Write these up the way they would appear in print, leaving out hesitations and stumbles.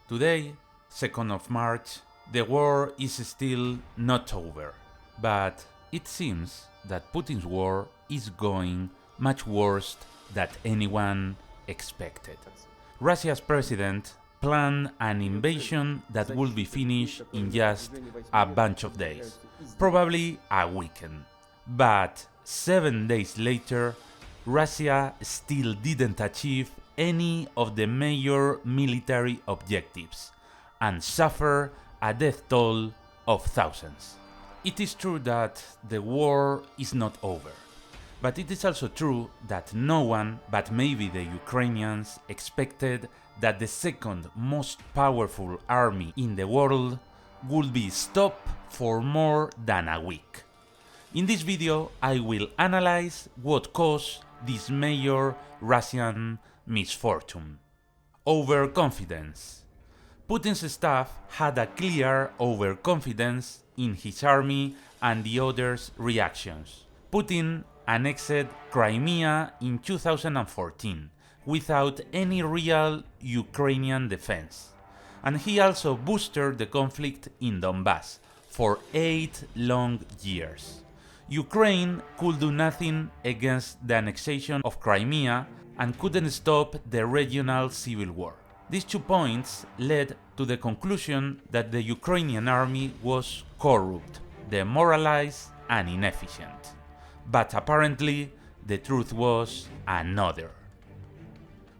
Today, 2nd of March, the war is still not over, but it seems that Putin's war is going much worse than anyone expected. Russia's president planned an invasion that will be finished in just a bunch of days, probably a weekend. But 7 days later, Russia still didn't achieve any of the major military objectives and suffer a death toll of thousands. It is true that the war is not over, but it is also true that no one, but maybe the Ukrainians, expected that the second most powerful army in the world would be stopped for more than a week. In this video, I will analyze what caused this major Russian misfortune. Overconfidence. Putin's staff had a clear overconfidence in his army and the others' reactions. Putin annexed Crimea in 2014 without any real Ukrainian defense, and he also boosted the conflict in Donbass for 8 long years. Ukraine could do nothing against the annexation of Crimea and couldn't stop the regional civil war. These 2 points led to the conclusion that the Ukrainian army was corrupt, demoralized, and inefficient. But apparently, the truth was another.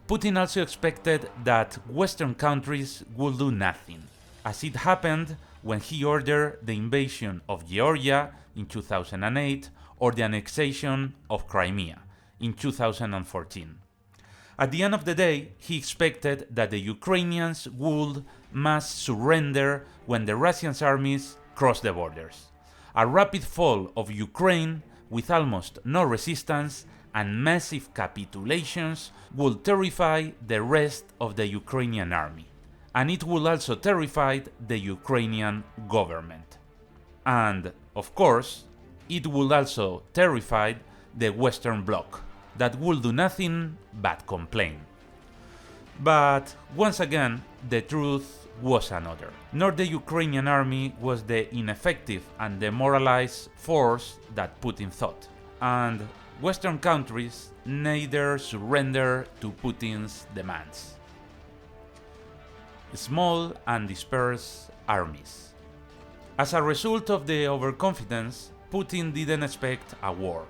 Putin also expected that Western countries would do nothing, as it happened when he ordered the invasion of Georgia in 2008 or the annexation of Crimea in 2014. At the end of the day, he expected that the Ukrainians would mass surrender when the Russian armies crossed the borders. A rapid fall of Ukraine with almost no resistance and massive capitulations would terrify the rest of the Ukrainian army, and it would also terrify the Ukrainian government. And, of course, it would also terrify the Western Bloc, that would do nothing but complain. But once again, the truth was another. Nor the Ukrainian army was the ineffective and demoralized force that Putin thought, and Western countries neither surrendered to Putin's demands. Small and dispersed armies. As a result of the overconfidence, Putin didn't expect a war.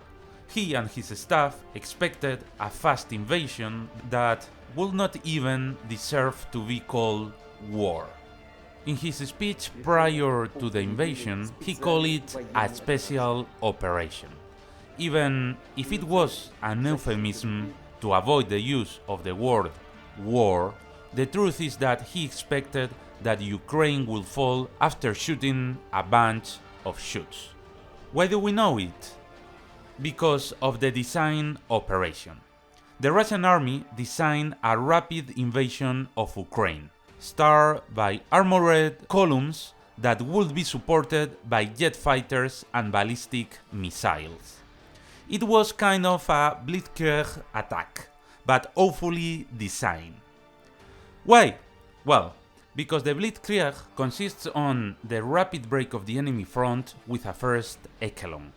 He and his staff expected a fast invasion that would not even deserve to be called war. In his speech prior to the invasion, he called it a special operation. Even if it was an euphemism to avoid the use of the word war, the truth is that he expected that Ukraine would fall after shooting a bunch of shots. Why do we know it? Because of the design operation. The Russian army designed a rapid invasion of Ukraine, started by armored columns that would be supported by jet fighters and ballistic missiles. It was kind of a blitzkrieg attack, but awfully designed. Why? Well, because the blitzkrieg consists on the rapid break of the enemy front with a first echelon,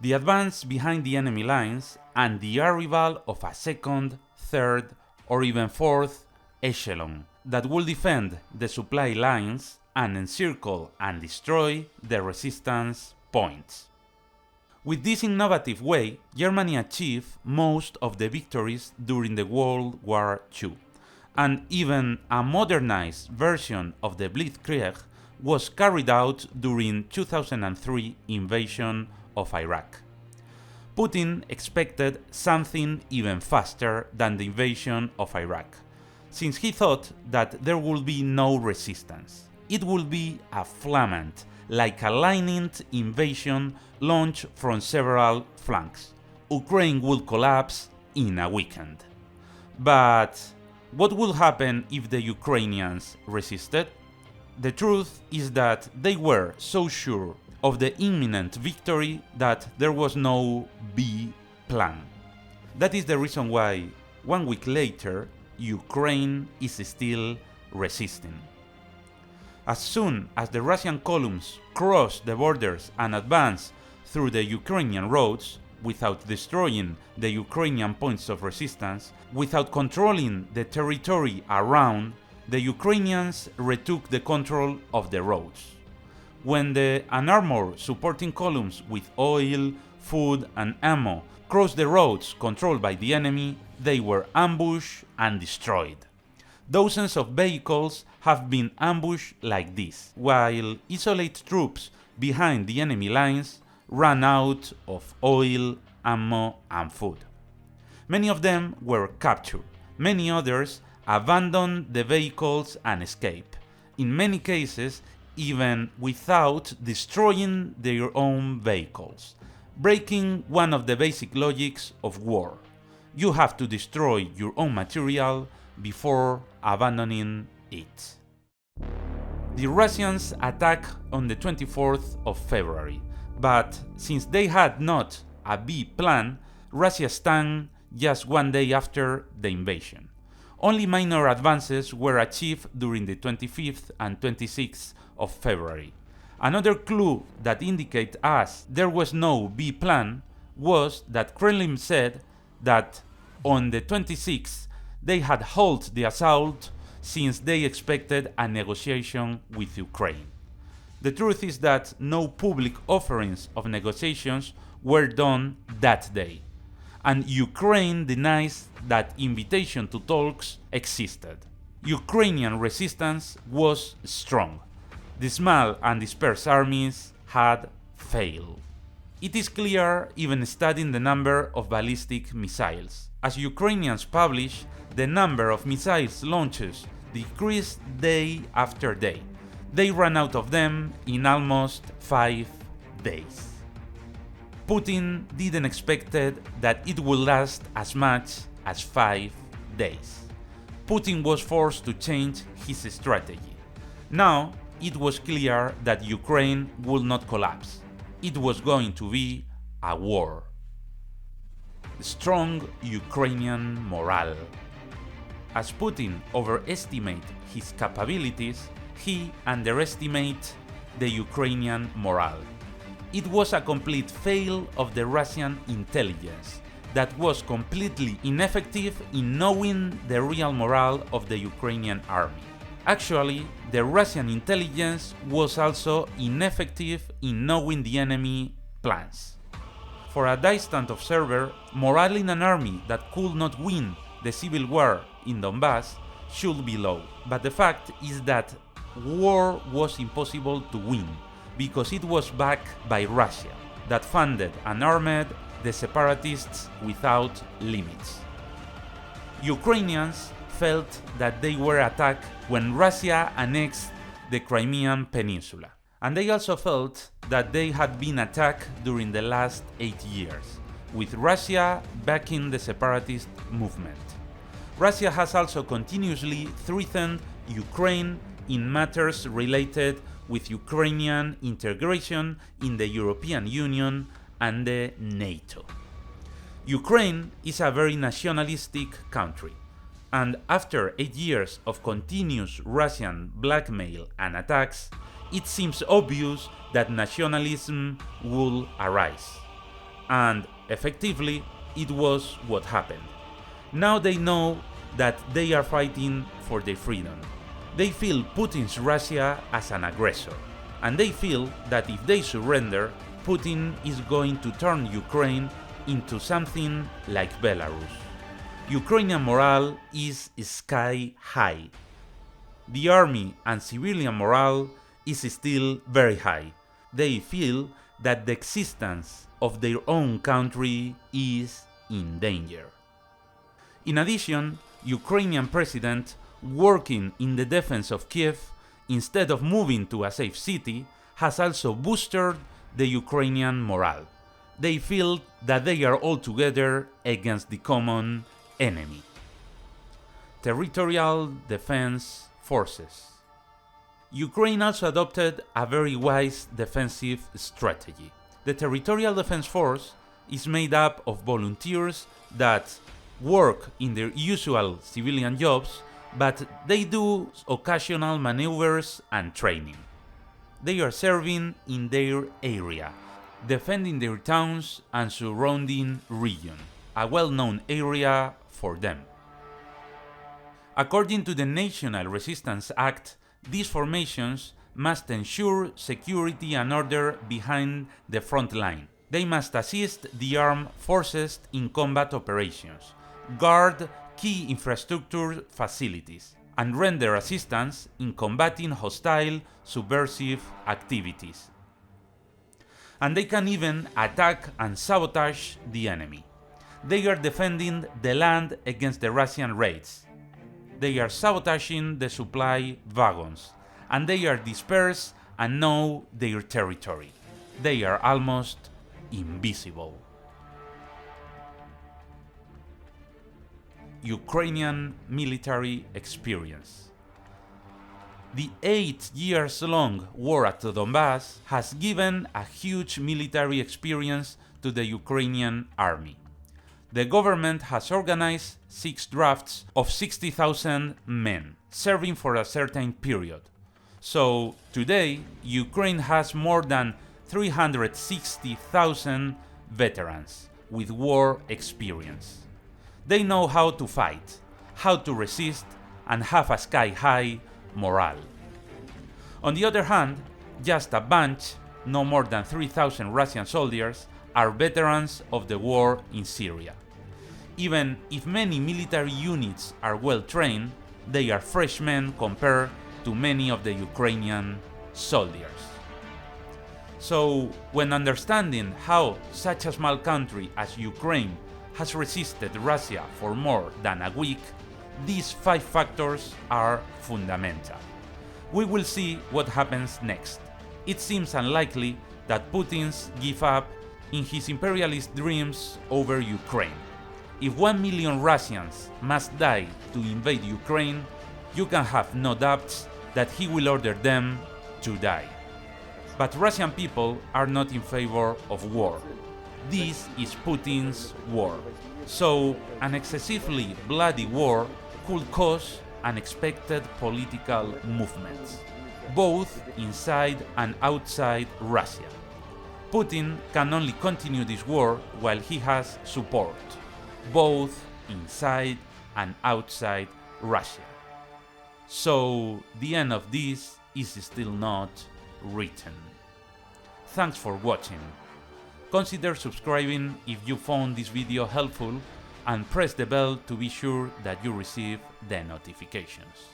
the advance behind the enemy lines, and the arrival of a second, third, or even fourth echelon that will defend the supply lines and encircle and destroy the resistance points. With this innovative way, Germany achieved most of the victories during the World War II, and even a modernized version of the Blitzkrieg was carried out during 2003 invasion of Iraq. Putin expected something even faster than the invasion of Iraq, since he thought that there would be no resistance. It would be a flamant, like a lightning invasion launched from several flanks. Ukraine would collapse in a weekend. But what would happen if the Ukrainians resisted? The truth is that they were so sure of the imminent victory that there was no B plan. That is the reason why 1 week later Ukraine is still resisting. As soon as the Russian columns crossed the borders and advanced through the Ukrainian roads, without destroying the Ukrainian points of resistance, without controlling the territory around, the Ukrainians retook the control of the roads. When the unarmored supporting columns with oil, food, and ammo crossed the roads controlled by the enemy, they were ambushed and destroyed. Dozens of vehicles have been ambushed like this, while isolated troops behind the enemy lines ran out of oil, ammo, and food. Many of them were captured. Many others abandoned the vehicles and escaped, in many cases even without destroying their own vehicles, breaking one of the basic logics of war. You have to destroy your own material before abandoning it. The Russians attacked on the 24th of February, but since they had not a B plan, Russia stand just one day after the invasion. Only minor advances were achieved during the 25th and 26th of February. Another clue that indicates us there was no B plan was that Kremlin said that on the 26th they had halted the assault since they expected a negotiation with Ukraine. The truth is that no public offerings of negotiations were done that day, and Ukraine denies that invitation to talks existed. Ukrainian resistance was strong. The small and dispersed armies had failed. It is clear even studying the number of ballistic missiles. As Ukrainians publish, the number of missiles launches decreased day after day. They ran out of them in almost 5 days. Putin didn't expect that it would last as much as 5 days. Putin was forced to change his strategy. Now it was clear that Ukraine would not collapse. It was going to be a war. Strong Ukrainian morale. As Putin overestimates his capabilities, he underestimates the Ukrainian morale. It was a complete fail of the Russian intelligence that was completely ineffective in knowing the real morale of the Ukrainian army. Actually, the Russian intelligence was also ineffective in knowing the enemy plans. For a distant observer, morale in an army that could not win the civil war in Donbass should be low. But the fact is that war was impossible to win because it was backed by Russia, that funded and armed the separatists without limits. Ukrainians felt that they were attacked when Russia annexed the Crimean Peninsula, and they also felt that they had been attacked during the last 8 years, with Russia backing the separatist movement. Russia has also continuously threatened Ukraine in matters related with Ukrainian integration in the European Union and the NATO. Ukraine is a very nationalistic country, and after 8 years of continuous Russian blackmail and attacks, it seems obvious that nationalism will arise. And effectively, it was what happened. Now they know that they are fighting for their freedom. They feel Putin's Russia as an aggressor, and they feel that if they surrender, Putin is going to turn Ukraine into something like Belarus. Ukrainian morale is sky high. The army and civilian morale is still very high. They feel that the existence of their own country is in danger. In addition, Ukrainian president, working in the defense of Kiev instead of moving to a safe city, has also boosted the Ukrainian morale. They feel that they are all together against the common enemy. Territorial Defense Forces. Ukraine also adopted a very wise defensive strategy. The Territorial Defense Force is made up of volunteers that work in their usual civilian jobs but they do occasional maneuvers and training. They are serving in their area, defending their towns and surrounding region, a well-known area for them. According to the National Resistance Act, these formations must ensure security and order behind the front line. They must assist the armed forces in combat operations, guard key infrastructure facilities, and render assistance in combating hostile, subversive activities. And they can even attack and sabotage the enemy. They are defending the land against the Russian raids. They are sabotaging the supply wagons, and they are dispersed and know their territory. They are almost invisible. Ukrainian military experience. The 8-year-long war at Donbass has given a huge military experience to the Ukrainian army. The government has organized 6 drafts of 60,000 men, serving for a certain period. So today, Ukraine has more than 360,000 veterans with war experience. They know how to fight, how to resist, and have a sky-high morale. On the other hand, just a bunch, no more than 3,000 Russian soldiers, are veterans of the war in Syria. Even if many military units are well trained, they are freshmen compared to many of the Ukrainian soldiers. So, when understanding how such a small country as Ukraine has resisted Russia for more than a week, these 5 factors are fundamental. We will see what happens next. It seems unlikely that Putin give up in his imperialist dreams over Ukraine. If 1 million Russians must die to invade Ukraine, you can have no doubts that he will order them to die. But Russian people are not in favor of war. This is Putin's war. So, an excessively bloody war could cause unexpected political movements, both inside and outside Russia. Putin can only continue this war while he has support, both inside and outside Russia. So, the end of this is still not written. Thanks for watching. Consider subscribing if you found this video helpful, and press the bell to be sure that you receive the notifications.